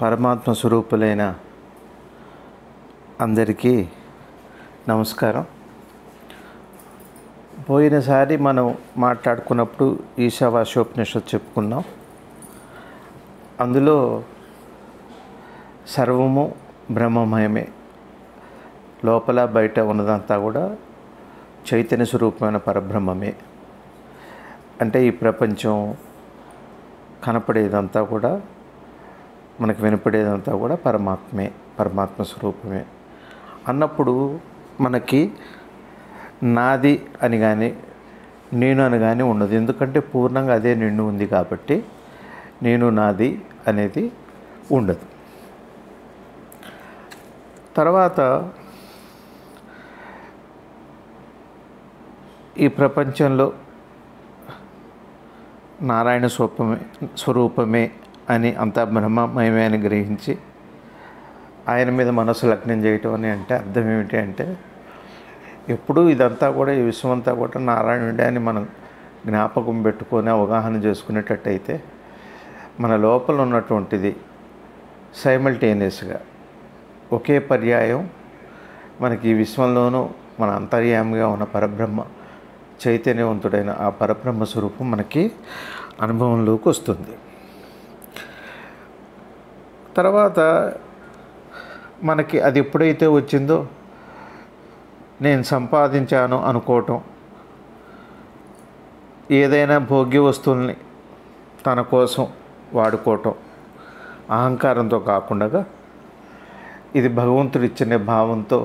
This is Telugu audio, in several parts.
పరమాత్మ స్వరూపులైన అందరికీ నమస్కారం. పోయినసారి మనం మాట్లాడుకున్నప్పుడు ఈశావాస్యోపనిషత్తు చెప్పుకున్నాం. అందులో సర్వము బ్రహ్మమయమే, లోపల బయట ఉన్నదంతా కూడా చైతన్య స్వరూపమైన పరబ్రహ్మమే. అంటే ఈ ప్రపంచం కనపడేదంతా కూడా, మనకు వినపడేదంతా కూడా పరమాత్మే, పరమాత్మ స్వరూపమే అన్నప్పుడు మనకి నాది అని కానీ నేను అని కానీ ఉండదు. ఎందుకంటే పూర్ణంగా అదే నిండు ఉంది కాబట్టి నేను నాది అనేది ఉండదు. తర్వాత ఈ ప్రపంచంలో నారాయణ స్వరూపమే అని అంతా బ్రహ్మమయమే అని గ్రహించి ఆయన మీద మనసు లగ్నం చేయటం అని అంటే అర్థం ఏమిటి అంటే, ఎప్పుడూ ఇదంతా కూడా, ఈ విశ్వం అంతా కూడా నారాయణుడే అని మనం జ్ఞాపకం పెట్టుకొని అవగాహన చేసుకునేటట్టయితే మన లోపల ఉన్నటువంటిది సైమల్టేనియస్గా ఒకే పర్యాయం మనకి ఈ విశ్వంలోనూ మన అంతర్యామిగా ఉన్న పరబ్రహ్మ చైతన్యవంతుడైన ఆ పరబ్రహ్మ స్వరూపం మనకి అనుభవంలోకి వస్తుంది. తర్వాత మనకి అది ఎప్పుడైతే వచ్చిందో నేను సంపాదించాను అనుకోవటం, ఏదైనా భోగ్య వస్తువుల్ని తన కోసం వాడుకోవటం అహంకారంతో కాకుండా ఇది భగవంతుడు ఇచ్చిన భావంతో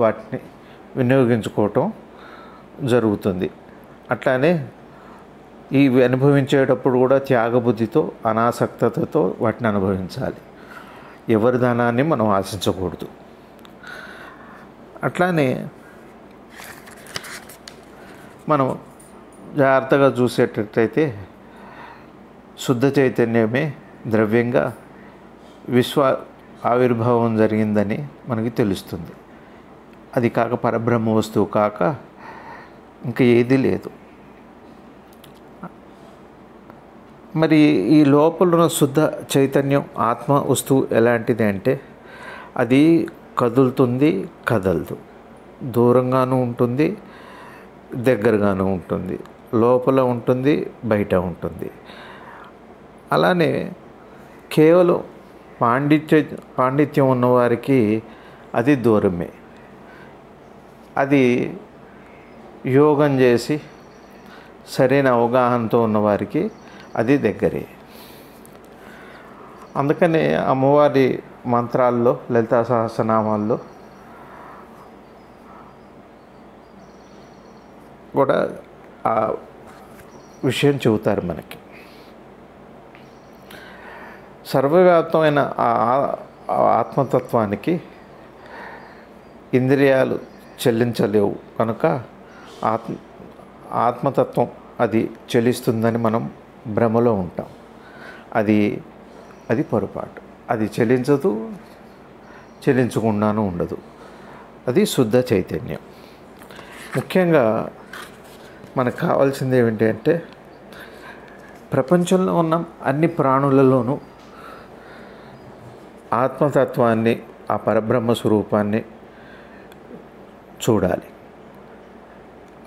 వాటిని వినియోగించుకోవటం జరుగుతుంది. అట్లానే ఇవి అనుభవించేటప్పుడు కూడా త్యాగబుద్ధితో, అనాసక్తతతో వాటిని అనుభవించాలి. ఎవరి ధనాన్ని మనం ఆశించకూడదు. అట్లానే మనం జాగ్రత్తగా చూసేటట్టయితే శుద్ధ చైతన్యమే ద్రవ్యంగా విశ్వ ఆవిర్భావం జరిగిందని మనకి తెలుస్తుంది. అది కాక పరబ్రహ్మ వస్తువు కాక ఇంకా ఏదీ లేదు. మరి ఈ లోపల ఉన్న శుద్ధ చైతన్యం ఆత్మ వస్తువు ఎలాంటిది అంటే, అది కదులుతుంది, కదలదు, దూరంగానూ ఉంటుంది, దగ్గరగాను ఉంటుంది, లోపల ఉంటుంది, బయట ఉంటుంది. అలానే కేవలం పాండిత్యం ఉన్నవారికి అది దూరమే. అది యోగం చేసి సరైన అవగాహనతో ఉన్నవారికి అది దగ్గరే. అందుకనే అమ్మవారి మంత్రాల్లో, లలితా సహస్రనామాల్లో కూడా ఆ విషయం చెబుతారు మనకి. సర్వవ్యాప్తమైన ఆ ఆత్మతత్వానికి ఇంద్రియాలు చెల్లించలేవు కనుక ఆత్మతత్వం అది చెల్లిస్తుందని మనం భ్రమలో ఉంటాం. అది పొరపాటు. అది చెల్లించదు, చెల్లించకుండాను ఉండదు. అది శుద్ధ చైతన్యం. ముఖ్యంగా మనకు కావాల్సింది ఏమిటి అంటే, ప్రపంచంలో ఉన్న అన్ని ప్రాణులలోనూ ఆత్మతత్వాన్ని, ఆ పరబ్రహ్మ స్వరూపాన్ని చూడాలి.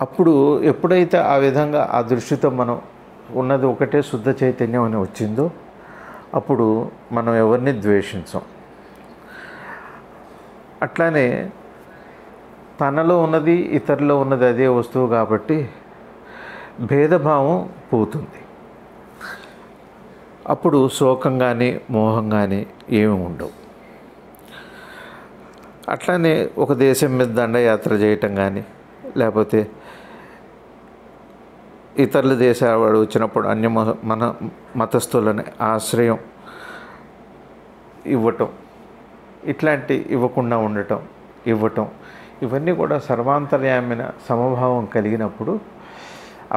అప్పుడు ఎప్పుడైతే ఆ విధంగా ఆ దృష్టితో మనం ఉన్నది ఒకటే శుద్ధ చైతన్యం అని వచ్చిందో అప్పుడు మనం ఎవరిని ద్వేషించం. అట్లానే తనలో ఉన్నది, ఇతరులో ఉన్నది అదే వస్తువు కాబట్టి భేదభావం పోతుంది. అప్పుడు శోకం కానీ మోహం కానీ ఏమి ఉండవు. అట్లానే ఒక దేశం మీద దండయాత్ర చేయటం కానీ, లేకపోతే ఇతరుల దేశాల వాడు వచ్చినప్పుడు మన మతస్థులని ఆశ్రయం ఇవ్వటం, ఇట్లాంటి ఇవ్వకుండా ఉండటం, ఇవ్వటం, ఇవన్నీ కూడా సర్వాంతర్యామైన సమభావం కలిగినప్పుడు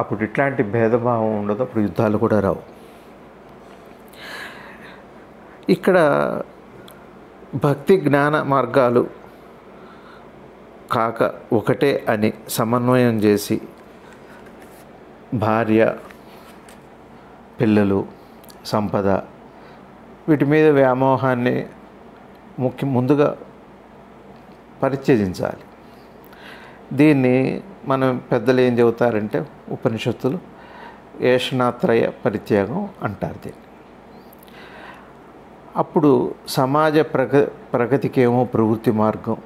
అప్పుడు ఇట్లాంటి భేదభావం ఉండదు. అప్పుడు యుద్ధాలు కూడా రావు. ఇక్కడ భక్తి జ్ఞాన మార్గాలు కాక ఒకటే అని సమన్వయం చేసి భార్య, పిల్లలు, సంపద వీటి మీద వ్యామోహాన్ని ముందుగా పరిత్యజించాలి. దీన్ని మనం పెద్దలు ఏం చెబుతారంటే, ఉపనిషత్తులు ఏషణాత్రయ పరిత్యాగం అంటారు దీన్ని. అప్పుడు సమాజ ప్రగతికేమో ప్రవృత్తి మార్గం,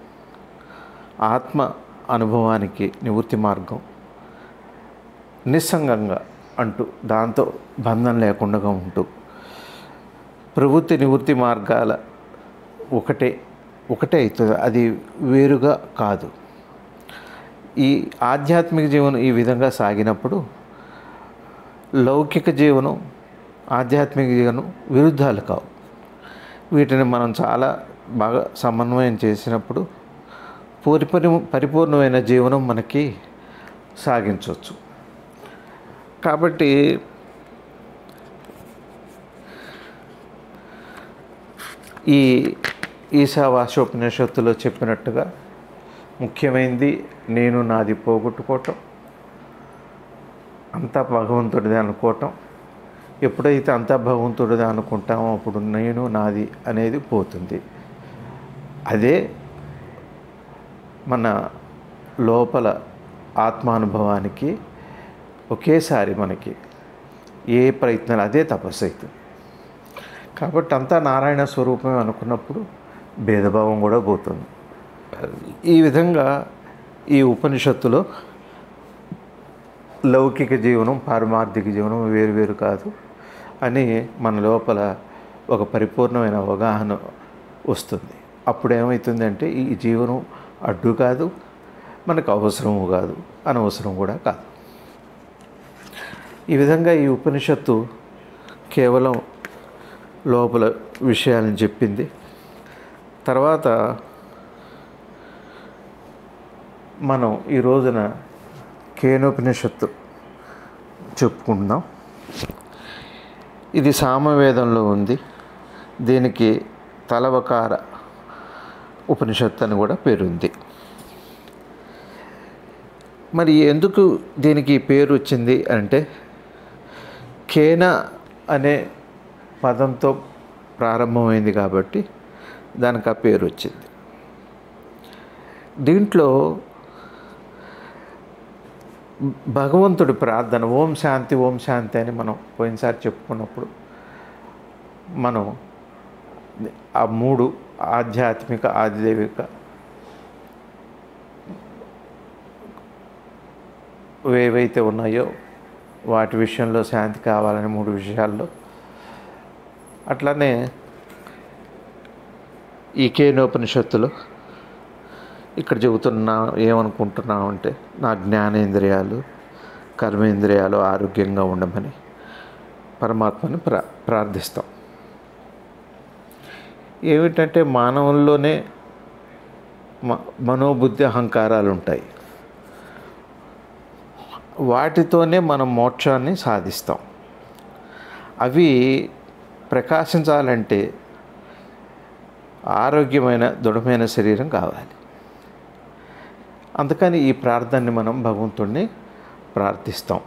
ఆత్మ అనుభవానికి నివృత్తి మార్గం, నిస్సంగంగా అంటూ దాంతో బంధం లేకుండా ఉంటూ ప్రవృత్తి నివృత్తి మార్గాల ఒకటే అవుతుంది, అది వేరుగా కాదు. ఈ ఆధ్యాత్మిక జీవనం ఈ విధంగా సాగినప్పుడు లౌకిక జీవనం, ఆధ్యాత్మిక జీవనం విరుద్ధాలు కావు. వీటిని మనం చాలా బాగా సమన్వయం చేసినప్పుడు పరిపూర్ణమైన జీవనం మనకి సాగించవచ్చు. కాబట్టి ఈ ఈశావాస్యోపనిషత్తులో చెప్పినట్టుగా ముఖ్యమైనది నేను నాది పోగొట్టుకోవటం, అంతా భగవంతుడిదే అనుకోవటం. ఎప్పుడైతే అంతా భగవంతుడిదే అనుకుంటామో అప్పుడు నేను నాది అనేది పోతుంది. అదే మన లోపల ఆత్మానుభవానికి ఒకేసారి మనకి ఏ ప్రయత్నాలు అదే తపస్సు అవుతుంది. కాబట్టి అంతా నారాయణ స్వరూపమే అనుకున్నప్పుడు భేదభావం కూడా పోతుంది. ఈ విధంగా ఈ ఉపనిషత్తులో లౌకిక జీవనం, పారమార్థిక జీవనం వేరువేరు కాదు అని మన లోపల ఒక పరిపూర్ణమైన అవగాహన వస్తుంది. అప్పుడు ఏమవుతుందంటే ఈ జీవనం అడ్డు కాదు, మనకు అవసరము కాదు, అనవసరం కూడా కాదు. ఈ విధంగా ఈ ఉపనిషత్తు కేవలం లోపల విషయాలను చెప్పింది. తర్వాత మనం ఈ రోజున కేనోపనిషత్తు చెప్పుకుందాం. ఇది సామవేదంలో ఉంది. దీనికి తలవకార ఉపనిషత్తు అని కూడా పేరుంది. మరి ఎందుకు దీనికి పేరు వచ్చింది అంటే, కేన అనే పదంతో ప్రారంభమైంది కాబట్టి దానికి ఆ పేరు వచ్చింది. దీంట్లో భగవంతుడి ప్రార్థన ఓం శాంతి అని మనం పోయినసారి చెప్పుకున్నప్పుడు మనం ఆ మూడు ఆధ్యాత్మిక, ఆదిదైవిక, ఏవైతే ఉన్నాయో వాటి విషయంలో శాంతి కావాలని మూడు విషయాల్లో, అట్లానే ఈ కేనోపనిషత్తులో ఇక్కడ చెబుతున్నా ఏమనుకుంటున్నాం అంటే, నా జ్ఞానేంద్రియాలు, కర్మేంద్రియాలు ఆరోగ్యంగా ఉండమని పరమాత్మని ప్రార్థిస్తాం. ఏమిటంటే మానవుల్లోనే మనోబుద్ధి అహంకారాలు ఉంటాయి. వాటితోనే మనం మోక్షాన్ని సాధిస్తాం. అవి ప్రకాశించాలంటే ఆరోగ్యమైన దృఢమైన శరీరం కావాలి. అందుకని ఈ ప్రార్థనని మనం భగవంతుడిని ప్రార్థిస్తాం.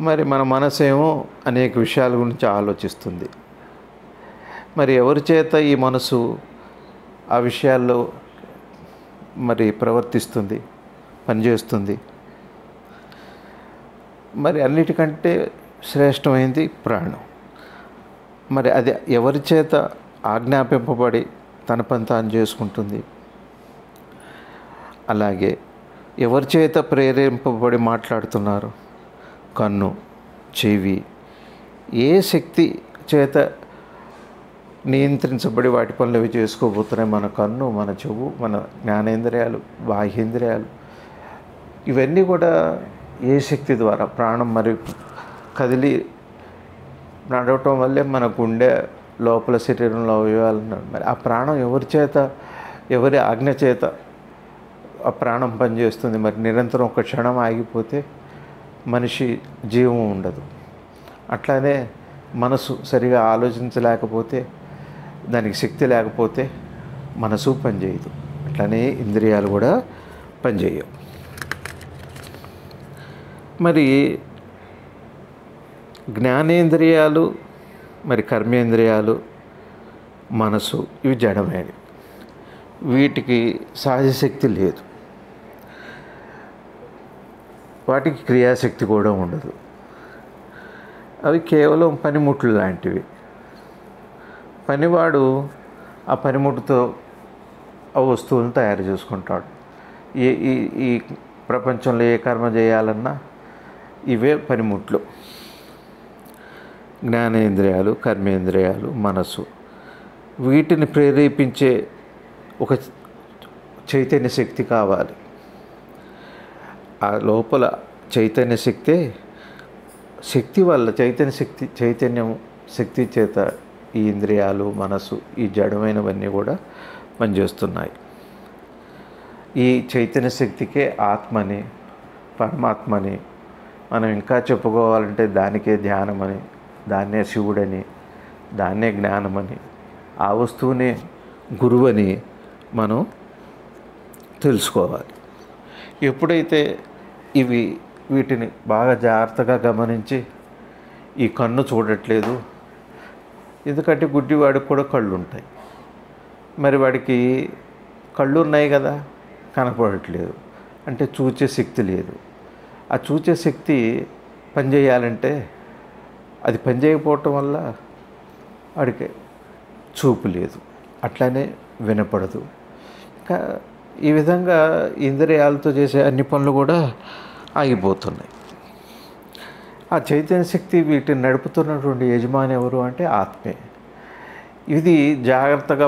మరి మన మనసు ఏమో అనేక విషయాల గురించి ఆలోచిస్తుంది. మరి ఎవరి చేత ఈ మనసు ఆ విషయాల్లో మరి ప్రవర్తిస్తుంది, పనిచేస్తుంది? మరి అన్నిటికంటే శ్రేష్టమైంది ప్రాణం. మరి అది ఎవరి చేత ఆజ్ఞాపింపబడి తన పని తాను చేసుకుంటుంది? అలాగే ఎవరి చేత ప్రేరేపింపబడి మాట్లాడుతున్నారు? కన్ను, చెవి, ఏ శక్తి చేత నియంత్రించబడి వాటి పనులు అవి చేసుకోబోతున్నాయి? మన కన్ను, మన చెవు, మన జ్ఞానేంద్రియాలు, బాహ్యేంద్రియాలు, ఇవన్నీ కూడా ఏ శక్తి ద్వారా ప్రాణం మరి కదిలి నడవటం వల్లే మన గుండె లోపల శరీరంలో అవయవాలు. మరి ఆ ప్రాణం ఎవరి చేత, ఎవరి ఆజ్ఞ చేత ఆ ప్రాణం పనిచేస్తుంది? మరి నిరంతరం ఒక క్షణం ఆగిపోతే మనిషి జీవం ఉండదు. అట్లానే మనసు సరిగా ఆలోచించలేకపోతే, దానికి శక్తి లేకపోతే మనసు పనిచేయదు. అట్లానే ఇంద్రియాలు కూడా పనిచేయవు. మరి జ్ఞానేంద్రియాలు మరి కర్మేంద్రియాలు, మనసు ఇవి జడమైనవి. వీటికి సహజ శక్తి లేదు, వాటికి క్రియాశక్తి కూడా ఉండదు. అవి కేవలం పనిముట్లు లాంటివి. పనివాడు ఆ పనిముట్టుతో ఆ వస్తువులను తయారు చేసుకుంటాడు. ఈ ప్రపంచంలో ఏ కర్మ చేయాలన్నా ఇవే పనిముట్లు. జ్ఞానేంద్రియాలు, కర్మేంద్రియాలు, మనసు, వీటిని ప్రేరేపించే ఒక చైతన్య శక్తి కావాలి. ఆ లోపల చైతన్య శక్తి వల్ల చైతన్యం శక్తి చేత ఈ ఇంద్రియాలు, మనసు, ఈ జడమైనవన్నీ కూడా పనిచేస్తున్నాయి. ఈ చైతన్య శక్తికే ఆత్మని, పరమాత్మని, మనం ఇంకా చెప్పుకోవాలంటే దానికే ధ్యానమని, దాన్నే శివుడని, దాన్నే జ్ఞానమని, ఆ వస్తువునే గురువని మనం తెలుసుకోవాలి. ఎప్పుడైతే వీటిని బాగా జాగ్రత్తగా గమనించి, ఈ కన్ను చూడట్లేదు, ఎందుకంటే గుడ్డివాడికి కూడా కళ్ళు ఉంటాయి, మరి వాడికి కళ్ళు ఉన్నాయి కదా, కనపడట్లేదు అంటే చూచే శక్తి లేదు. ఆ చూచే శక్తి పనిచేయాలంటే అది పనిచేయకపోవటం వల్ల వాడికి చూపు లేదు, అట్లానే వినపడదు. ఇంకా ఈ విధంగా ఇంద్రియాలతో చేసే అన్ని పనులు కూడా ఆగిపోతున్నాయి. ఆ చైతన్య శక్తి వీటిని నడుపుతున్నటువంటి యజమాని ఎవరు అంటే ఆత్మే. ఇది జాగ్రత్తగా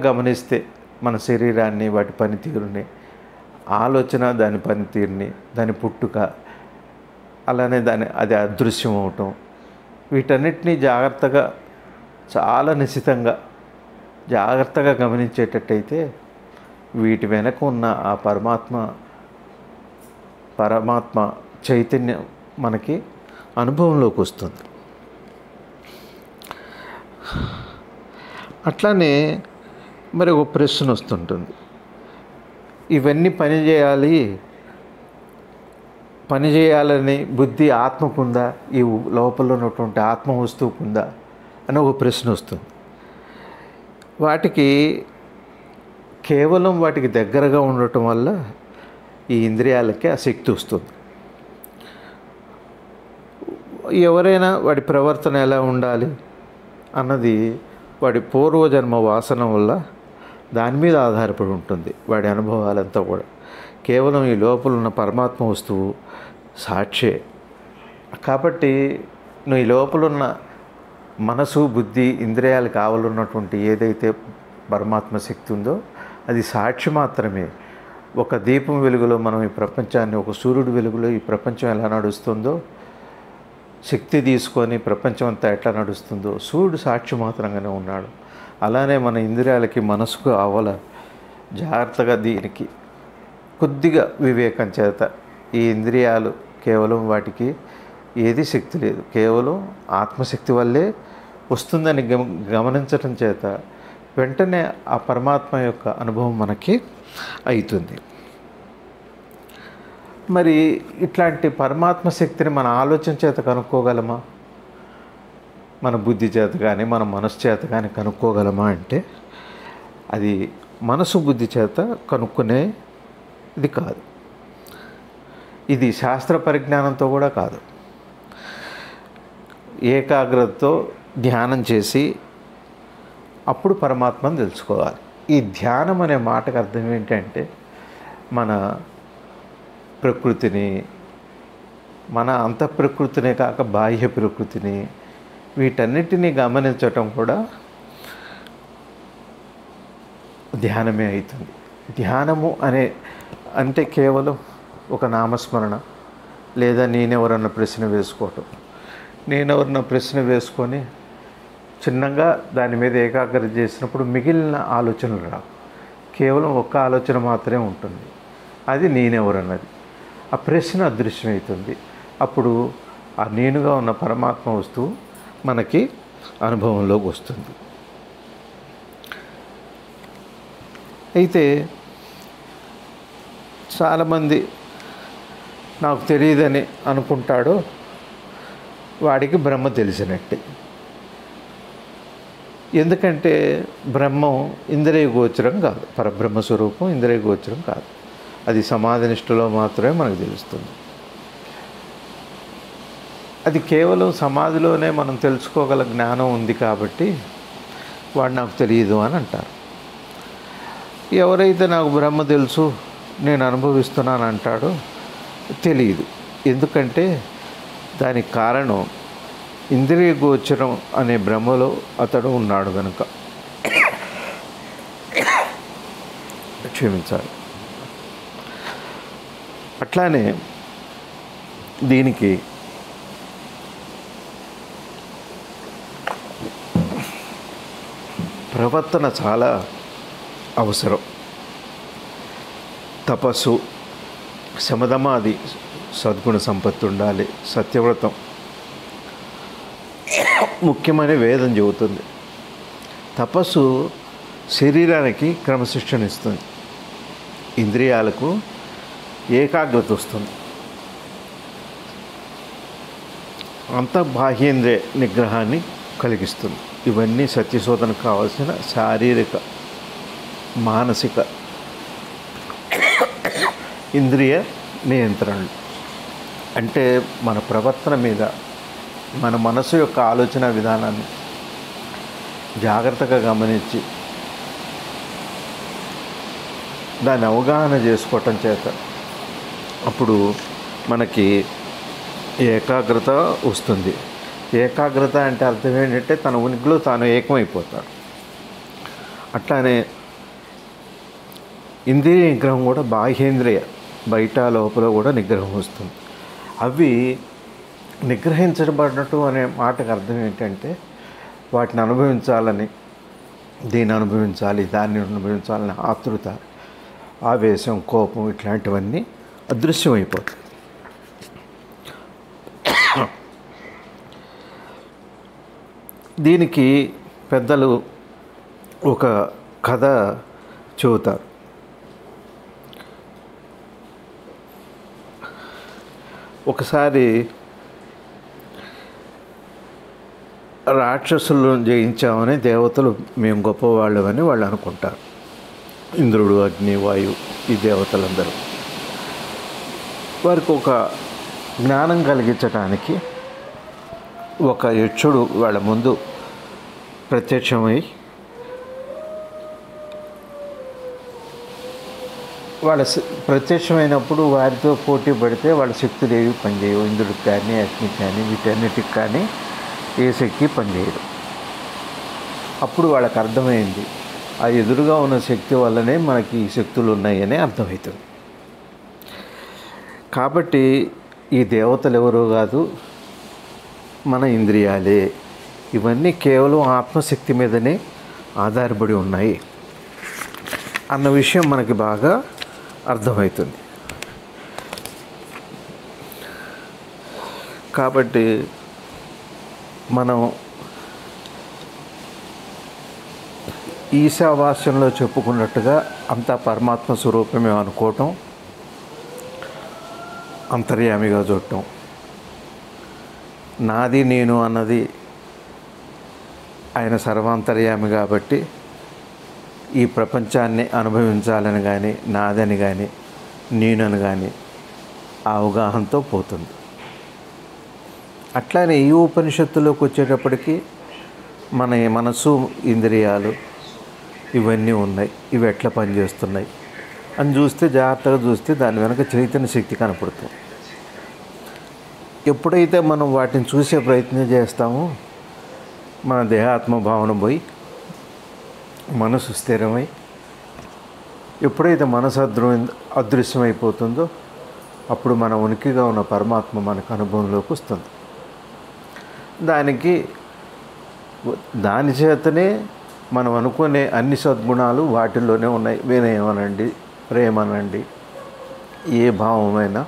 గమనిస్తే మన శరీరాన్ని, వాటి పనితీరుని, ఆలోచన, దాని పనితీరుని, దాని పుట్టుక, అలానే అది అదృశ్యం అవటం, వీటన్నిటినీ చాలా నిశితంగా జాగ్రత్తగా గమనించేటట్టయితే వీటి వెనక ఉన్న ఆ పరమాత్మ చైతన్యం మనకి అనుభవంలోకి వస్తుంది. అట్లానే మరి ఒక ప్రశ్న వస్తుంటుంది, ఇవన్నీ పనిచేయాలని బుద్ధి ఆత్మకుందా, ఈ లోపల ఉన్నటువంటి ఆత్మ వస్తువుకుందా అని ఒక ప్రశ్న వస్తుంది. కేవలం వాటికి దగ్గరగా ఉండటం వల్ల ఈ ఇంద్రియాలకి ఆ శక్తి వస్తుంది. ఎవరైనా వాడి ప్రవర్తన ఎలా ఉండాలి అన్నది వాడి పూర్వజన్మ వాసన వల్ల దాని మీద ఆధారపడి ఉంటుంది. వాడి అనుభవాలంతా కూడా కేవలం ఈ లోపల ఉన్న పరమాత్మ వస్తువు సాక్షే. కాబట్టి నువ్వు ఈ లోపల ఉన్న మనసు, బుద్ధి, ఇంద్రియాలు కావాలన్నటువంటి ఏదైతే పరమాత్మ శక్తి ఉందో అది సాక్షి మాత్రమే. ఒక దీపం వెలుగులో మనం ఈ ప్రపంచాన్ని, ఒక సూర్యుడి వెలుగులో ఈ ప్రపంచం ఎలా నడుస్తుందో, శక్తి తీసుకొని ప్రపంచం అంతా ఎట్లా నడుస్తుందో సూర్యుడు సాక్షి మాత్రంగానే ఉన్నాడు. అలానే మన ఇంద్రియాలకి, మనసుకు జాగ్రత్తగా దీనికి కొద్దిగా వివేకం చేత ఈ ఇంద్రియాలు కేవలం వాటికి ఏది శక్తి లేదు, కేవలం ఆత్మశక్తి వల్లే వస్తుందని గమనించటం చేత వెంటనే ఆ పరమాత్మ యొక్క అనుభవం మనకి అవుతుంది. మరి ఇట్లాంటి పరమాత్మ శక్తిని మన ఆలోచన చేత కనుక్కోగలమా, మన బుద్ధి చేత కానీ మన మనసు చేత కానీ కనుక్కోగలమా అంటే అది మనసు బుద్ధి చేత కనుక్కునేది కాదు. ఇది శాస్త్ర పరిజ్ఞానంతో కూడా కాదు. ఏకాగ్రతతో ధ్యానం చేసి అప్పుడు పరమాత్మను తెలుసుకోవాలి. ఈ ధ్యానం అనే మాటకు అర్థం ఏంటంటే మన ప్రకృతిని, మన అంతఃప్రకృతినే కాక బాహ్య ప్రకృతిని, వీటన్నిటినీ గమనించటం కూడా ధ్యానమే అవుతుంది. ధ్యానము అంటే కేవలం ఒక నామస్మరణ లేదా నేనెవరన్న ప్రశ్న వేసుకోవటం. నేనెవరన్న ప్రశ్న వేసుకొని చిన్నగా దాని మీద ఏకాగ్రత చేసినప్పుడు మిగిలిన ఆలోచనలు రావు, కేవలం ఒక్క ఆలోచన మాత్రమే ఉంటుంది, అది నేనెవరన్నది. ఆ ప్రశ్న అదృశ్యమవుతుంది. అప్పుడు ఆ నేనుగా ఉన్న పరమాత్మ వస్తువు మనకి అనుభవంలోకి వస్తుంది. అయితే చాలామంది నాకు తెలియదని అనుకుంటాడు, వాడికి బ్రహ్మ తెలిసినట్టే. ఎందుకంటే బ్రహ్మం ఇంద్రియ గోచరం కాదు, పరబ్రహ్మ స్వరూపం ఇంద్రియ గోచరం కాదు. అది సమాధి నిష్ఠలో మాత్రమే మనకు తెలుస్తుంది. అది కేవలం సమాధిలోనే మనం తెలుసుకోగల జ్ఞానం ఉంది కాబట్టి వాడు నాకు తెలియదు అని అంటారు. ఎవరైతే నాకు బ్రహ్మ తెలుసు, నేను అనుభవిస్తున్నాను అంటాడో తెలియదు. ఎందుకంటే దానికి కారణం ఇంద్రియ గోచరం అనే బ్రహ్మలో అతడు ఉన్నాడు కనుక. క్షమించాలి. అట్లానే దీనికి ప్రవర్తన చాలా అవసరం. తపస్సు, శమదమాది సద్గుణ సంపత్తి ఉండాలి. సత్యవ్రతం ముఖ్యమని వేదం చెబుతుంది. తపస్సు శరీరానికి క్రమశిక్షణ ఇస్తుంది, ఇంద్రియాలకు ఏకాగ్రత వస్తుంది, అంతర్బాహ్యేంద్రియ నిగ్రహాన్ని కలిగిస్తుంది. ఇవన్నీ సత్యశోధనకు కావాల్సిన శారీరక, మానసిక, ఇంద్రియ నియంత్రణలు. అంటే మన ప్రవర్తన మీద, మన మనసు యొక్క ఆలోచన విధానాన్ని జాగ్రత్తగా గమనించి దాన్ని అవగాహన చేసుకోవటం చేత అప్పుడు మనకి ఏకాగ్రత వస్తుంది. ఏకాగ్రత అంటే అర్థం ఏంటంటే తన ఉనికిలో తాను ఏకమైపోతాడు. అట్లానే ఇంద్రియ నిగ్రహం కూడా బాహ్యేంద్రియ, బయట లోపల కూడా నిగ్రహం వస్తుంది. అవి నిగ్రహించబడినట్టు అనే మాటకు అర్థం ఏంటంటే వాటిని అనుభవించాలని, దీన్ని అనుభవించాలి, దాన్ని అనుభవించాలని ఆతృత, ఆవేశం, కోపం ఇట్లాంటివన్నీ అదృశ్యమైపోతాయి. దీనికి పెద్దలు ఒక కథ చెబుతారు. ఒకసారి రాక్షసులను జయించామని దేవతలు మేము గొప్పవాళ్ళమని వాళ్ళు అనుకుంటారు. ఇంద్రుడు, అగ్ని, వాయువు, ఈ దేవతలందరూ. వారికి ఒక జ్ఞానం కలిగించడానికి ఒక యక్షుడు వాళ్ళ ముందు ప్రత్యక్షమై ప్రత్యక్షమైనప్పుడు వారితో పోటీ పడితే వాళ్ళ శక్తులు ఏవి పనిచేయవు. ఇంద్రుడికి కానీ, అగ్నికి కానీ, వీటన్నిటికి కానీ ఏ శక్తి పనిచేయదు. అప్పుడు వాళ్ళకి అర్థమైంది, ఆ ఎదురుగా ఉన్న శక్తి వల్లనే మనకి ఈ శక్తులు ఉన్నాయని అర్థమవుతుంది. కాబట్టి ఈ దేవతలు ఎవరో కాదు, మన ఇంద్రియాలే. ఇవన్నీ కేవలం ఆత్మశక్తి మీదనే ఆధారపడి ఉన్నాయి అన్న విషయం మనకి బాగా అర్థమవుతుంది. కాబట్టి మనం ఈశావాస్యంలో చెప్పుకున్నట్టుగా అంతా పరమాత్మ స్వరూపమే అనుకోవటం, అంతర్యామిగా చూడటం, నాది నేను అన్నది ఆయన సర్వాంతర్యామి కాబట్టి ఈ ప్రపంచాన్ని అనుభవించాలని కానీ, నాదని కానీ, నేనని కానీ ఆ అవగాహనతో పోతుంది. అట్లానే ఈ ఉపనిషత్తులోకి వచ్చేటప్పటికి మన మనసు, ఇంద్రియాలు ఇవన్నీ ఉన్నాయి, ఇవి ఎట్లా పనిచేస్తున్నాయి అని చూస్తే, జాగ్రత్తగా చూస్తే దాని వెనక చైతన్య శక్తి కనపడుతుంది. ఎప్పుడైతే మనం వాటిని చూసే ప్రయత్నం చేస్తామో మన దేహాత్మ భావన పోయి మనసు స్థిరమై, ఎప్పుడైతే మనసు అదృశ్యమైపోతుందో అప్పుడు మన ఉనికిగా ఉన్న పరమాత్మ మనకు అనుభవంలోకి వస్తుంది. దాని చేతనే మనం అనుకునే అన్ని సద్గుణాలు వాటిల్లోనే ఉన్నాయి. వినయం అనండి, ప్రేమ అనండి, ఏ భావమైనా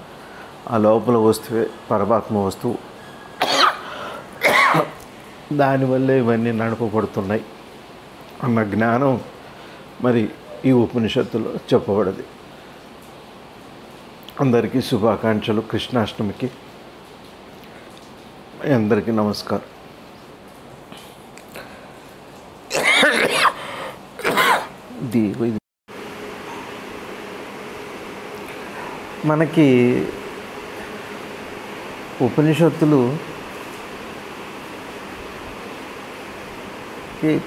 ఆ లోపల వస్తువే పరమాత్మ వస్తువు. దానివల్లే ఇవన్నీ నడపబడుతున్నాయి అన్న జ్ఞానం మరి ఈ ఉపనిషత్తులో చెప్పబడింది. అందరికీ శుభాకాంక్షలు. కృష్ణాష్టమికి అందరికీ నమస్కారం. ఇది మనకి ఉపనిషత్తులు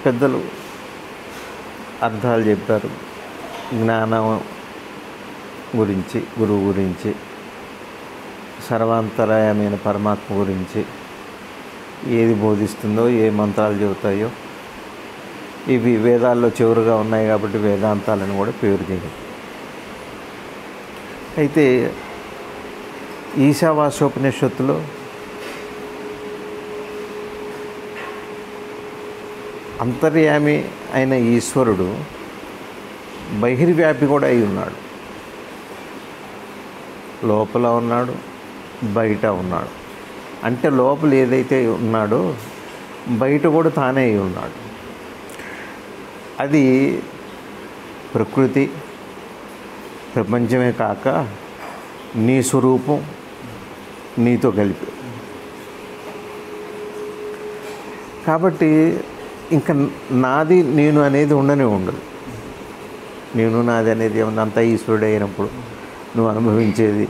పెద్దలు అర్థాలు చెప్పారు. జ్ఞానం గురించి, గురువు గురించి, సర్వాంతరాయమైన పరమాత్మ గురించి ఏది బోధిస్తుందో, ఏ మంత్రాలు చెబుతాయో, ఇవి వేదాల్లో చివరిగా ఉన్నాయి కాబట్టి వేదాంతాలను కూడా పేరు చేయదు. అయితే ఈశావాస్యోపనిషత్తులో అంతర్యామి అయిన ఈశ్వరుడు బహిర్వ్యాపి కూడా అయి ఉన్నాడు. లోపల ఉన్నాడు, బయట ఉన్నాడు. అంటే లోపల ఏదైతే ఉన్నాడో బయట కూడా తానే అయి ఉన్నాడు. అది ప్రకృతి, ప్రపంచమే కాక నీ స్వరూపం, నీతో కలిపి. కాబట్టి ఇంకా నాది నేను అనేది ఉండనే ఉండదు. నేను నాది అనేది ఏమన్నా అంతా ఈశ్వరుడు అయినప్పుడు నువ్వు అనుభవించేది,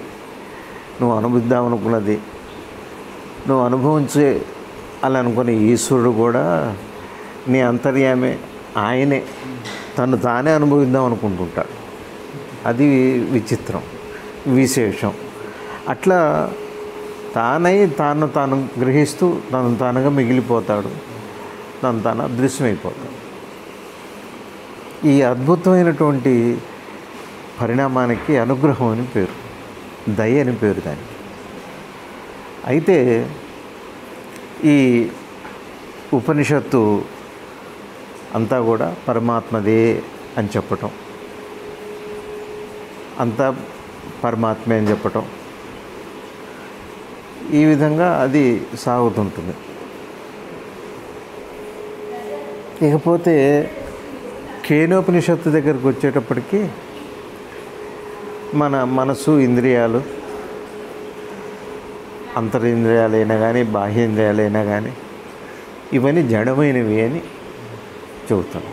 నువ్వు అనుభవిద్దామనుకున్నది, నువ్వు అనుభవించే అని అనుకునే ఈశ్వరుడు కూడా నీ అంతర్యామే, ఆయనే తను తానే అనుభవిద్దాం అనుకుంటుంటాడు. అది విచిత్రం, విశేషం. అట్లా తానై తాను గ్రహిస్తూ తను తానుగా మిగిలిపోతాడు, తాను అదృశ్యమైపోతాడు. ఈ అద్భుతమైనటువంటి పరిణామానికి అనుగ్రహం అని పేరు, దయ అని పేరు దానికి. అయితే ఈ ఉపనిషత్తు అంతా కూడా పరమాత్మదే అని చెప్పటం, అంతా పరమాత్మే అని చెప్పటం, ఈ విధంగా అది సాగుతుంటుంది. ఇకపోతే కేనోపనిషత్తు దగ్గరకు వచ్చేటప్పటికి మన మనసు, ఇంద్రియాలు, అంతరింద్రియాలైనా కానీ బాహ్యేంద్రియాలైనా కానీ ఇవన్నీ జడమైనవి అని చెబుతాం.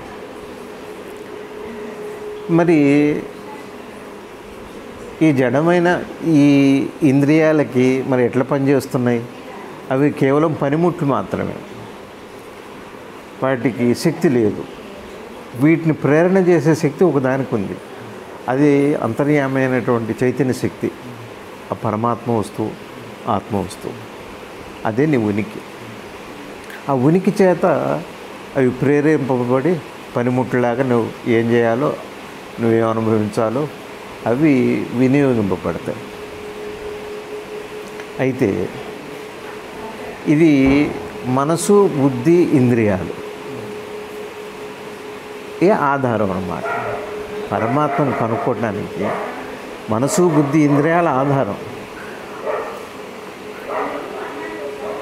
మరి ఈ జడమైన ఈ ఇంద్రియాలకి మరి ఎట్లా పనిచేస్తున్నాయి? అవి కేవలం పనిముట్లు మాత్రమే, వాటికి శక్తి లేదు. వీటిని ప్రేరణ చేసే శక్తి ఒకదానికి ఉంది. అది అంతర్యామైనటువంటి చైతన్య శక్తి, ఆ పరమాత్మ వస్తువు, ఆత్మ వస్తువు. అదే నీ ఉనికి. ఆ ఉనికి చేత అవి ప్రేరేపింపబడి పనిముట్లులాగా నువ్వు ఏం చేయాలో, నువ్వేం అనుభవించాలో అవి వినియోగింపబడతాయి. అయితే ఇది మనసు, బుద్ధి, ఇంద్రియాలు ఏ ఆధారం అన్నమాట. పరమాత్మను కనుక్కోవడానికి మనసు, బుద్ధి, ఇంద్రియాల ఆధారం.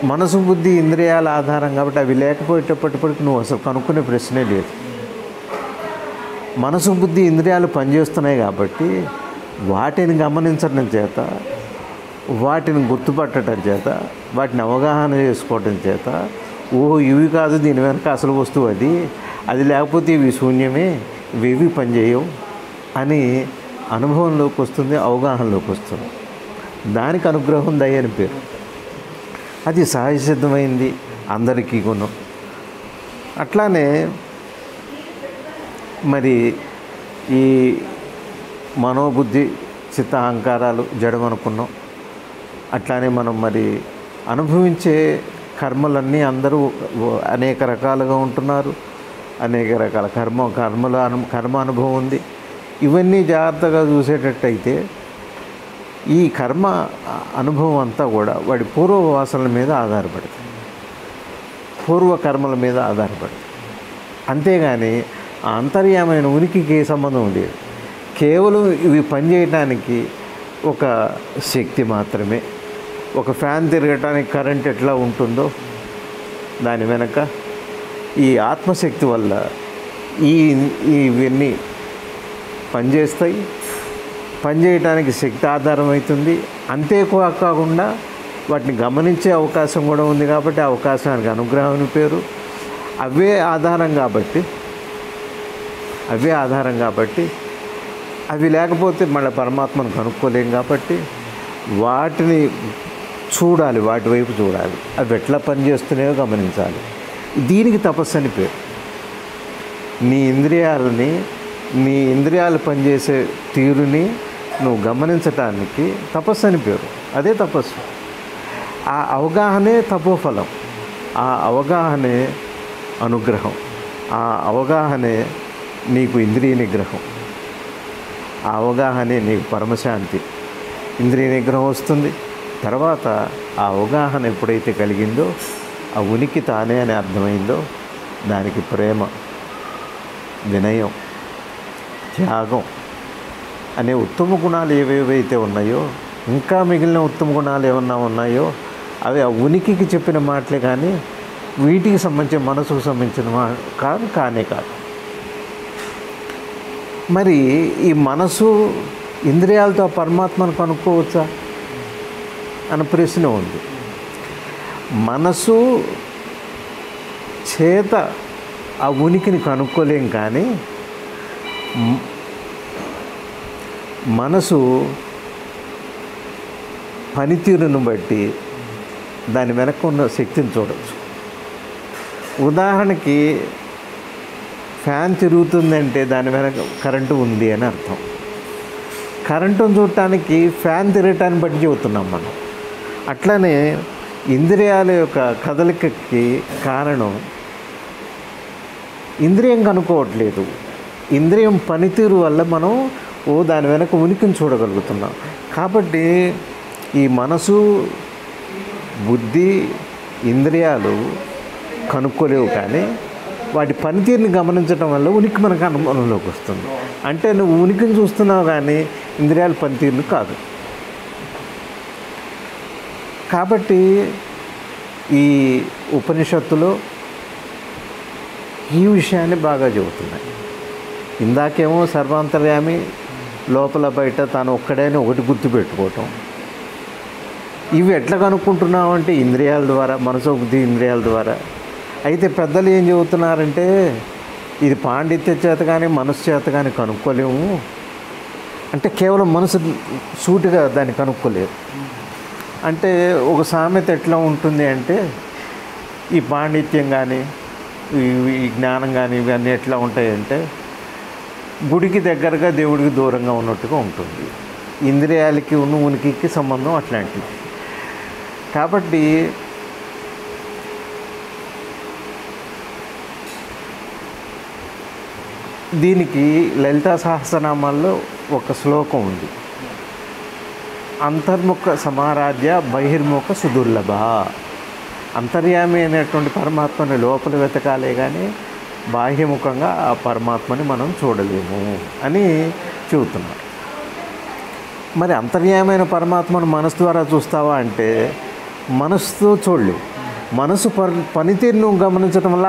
మనసు, బుద్ధి, ఇంద్రియాల ఆధారం కాబట్టి అవి లేకపోయేటప్పటికి నువ్వు అసలు కనుక్కునే ప్రశ్నే లేదు. మనసు, బుద్ధి, ఇంద్రియాలు పనిచేస్తున్నాయి కాబట్టి వాటిని గమనించడం చేత, వాటిని గుర్తుపట్టడం చేత, వాటిని అవగాహన చేసుకోవడం చేత, ఓహో ఇవి కాదు, దీని వెనక అసలు వస్తువు అది లేకపోతే ఇవి శూన్యమే, ఇవి పనిచేయవు అని అనుభవంలోకి వస్తుంది, అవగాహనలోకి వస్తుంది. దానికి అనుగ్రహం దయ అని పేరు. అది సహజసిద్ధమైంది అందరికీ గుణం. అట్లానే మరి ఈ మనోబుద్ధి, చిత్త, అహంకారాలు జడం అనుకున్నాం. అట్లానే మనం మరి అనుభవించే కర్మలన్నీ అందరూ అనేక రకాలుగా ఉంటున్నారు. అనేక రకాల కర్మ అనుభవం ఉంది. ఇవన్నీ జాగ్రత్తగా చూసేటట్టయితే ఈ కర్మ అనుభవం అంతా కూడా వాడి పూర్వవాసనల మీద ఆధారపడుతుంది, పూర్వకర్మల మీద ఆధారపడుతుంది. అంతేగాని ఆ అంతర్యామైన ఉనికికి సంబంధం లేదు. కేవలం ఇవి పనిచేయటానికి ఒక శక్తి మాత్రమే. ఒక ఫ్యాన్ తిరగటానికి కరెంట్ ఎట్లా ఉంటుందో దాని వెనక ఈ ఆత్మశక్తి వల్ల ఇవన్నీ పనిచేస్తాయి. పనిచేయటానికి శక్తి ఆధారం అవుతుంది. అంతేకాకుండా వాటిని గమనించే అవకాశం కూడా ఉంది కాబట్టి ఆ అవకాశానికి అనుగ్రహం అని పేరు. అవే ఆధారం కాబట్టి అవి లేకపోతే మళ్ళీ పరమాత్మను కనుక్కోలేం కాబట్టి వాటిని చూడాలి, వాటి వైపు చూడాలి, అవి ఎట్లా పనిచేస్తున్నాయో గమనించాలి. దీనికి తపస్సు అని పేరు. నీ ఇంద్రియాలు పనిచేసే తీరుని నువ్వు గమనించటానికి తపస్సు అని పేరు. అదే తపస్సు. ఆ అవగాహనే తపోఫలం, ఆ అవగాహనే అనుగ్రహం, ఆ అవగాహనే నీకు ఇంద్రియ నిగ్రహం, ఆ అవగాహనే నీకు పరమశాంతి. ఇంద్రియ నిగ్రహం వస్తుంది. తర్వాత ఆ అవగాహన ఎప్పుడైతే కలిగిందో, ఆ ఉనికి తానే అని అర్థమైందో, దానికి ప్రేమ, వినయం, త్యాగం అనే ఉత్తమ గుణాలు ఏవేవైతే ఉన్నాయో, ఇంకా మిగిలిన ఉత్తమ గుణాలు ఏమన్నా ఉన్నాయో అవి ఆ ఉనికికి చెప్పిన మాటలే కానీ వీటికి సంబంధించిన మనసుకు సంబంధించిన కానే కాదు. మరి ఈ మనసు ఇంద్రియాలతో పరమాత్మను కనుక్కోవచ్చా అన్న ప్రశ్న ఉంది. మనసు చేత ఆ ఉనికిని కనుక్కోలేం, కానీ మనసు పనితీరును బట్టి దాని వెనక ఉన్న శక్తిని చూడవచ్చు. ఉదాహరణకి ఫ్యాన్ తిరుగుతుందంటే దాని వెనక కరెంటు ఉంది అని అర్థం. కరెంటును చూడటానికి ఫ్యాన్ తిరగటాన్ని బట్టి చెబుతున్నాం మనం. అట్లనే ఇంద్రియాల యొక్క కదలికకి కారణం ఇంద్రియం కనుక్కోవట్లేదు, ఇంద్రియం పనితీరు వల్ల మనం దాని వెనక ఉనికిని చూడగలుగుతున్నాం. కాబట్టి ఈ మనసు, బుద్ధి, ఇంద్రియాలు కనుక్కోలేవు, కానీ వాటి పనితీరుని గమనించడం వల్ల ఉనికి మనకు అనుభవంలోకి వస్తుంది. అంటే నువ్వు ఉనికిని చూస్తున్నావు కానీ ఇంద్రియాల పనితీరుని కాదు. కాబట్టి ఈ ఉపనిషత్తులో ఈ విషయాన్ని బాగా చెబుతున్నాయి. ఇందాకేమో సర్వాంతర్యామి, లోపల బయట తాను ఒక్కడైనా ఒకటి గుర్తుపెట్టుకోవటం. ఇవి ఎట్లా కనుక్కుంటున్నావు అంటే ఇంద్రియాల ద్వారా, మనసు బుద్ధి ఇంద్రియాల ద్వారా. అయితే పెద్దలు ఏం చెబుతున్నారంటే ఇది పాండిత్య చేత కానీ మనసు చేత కానీ కనుక్కోలేము. అంటే కేవలం మనసు సూటిగా దాన్ని కనుక్కోలేరు. అంటే ఒక సామెత ఎట్లా ఉంటుంది అంటే ఈ పాండిత్యం కానీ ఈ జ్ఞానం కానీ ఇవన్నీ ఎట్లా ఉంటాయంటే గుడికి దగ్గరగా దేవుడికి దూరంగా ఉన్నట్టుగా ఉంటుంది. ఇంద్రియాలకి ఉన్న ఉనికికి సంబంధం అట్లాంటిది. కాబట్టి దీనికి లలితా సహస్రనామాల్లో ఒక శ్లోకం ఉంది. అంతర్ముఖ సమారాధ్య బహిర్ముఖ సుదుర్లభ. అంతర్యామి అనేటువంటి పరమాత్మని లోపల వెతకాలే కానీ బాహ్యముఖంగా ఆ పరమాత్మని మనం చూడలేము అని చెబుతున్నారు. మరి అంతర్యామైన పరమాత్మను మనసు ద్వారా చూస్తావా అంటే మనసుతో చూడలేవు. మనసు పనితీరును గమనించడం వల్ల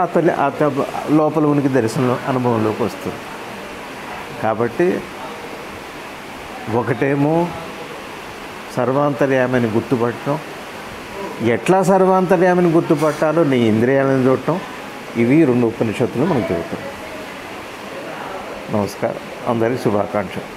లోపల ఉనికి దర్శనం అనుభవంలోకి వస్తుంది. కాబట్టి ఒకటేమో సర్వాంతర్యామిని గుర్తుపట్టడం, ఎట్లా సర్వాంతర్యామిని గుర్తుపట్టాలో నీ ఇంద్రియాలను చూడటం. ఇవి 2 ఉపనిషత్తులు మనకు చెబుతాం. నమస్కారం, అందరికీ శుభాకాంక్షలు.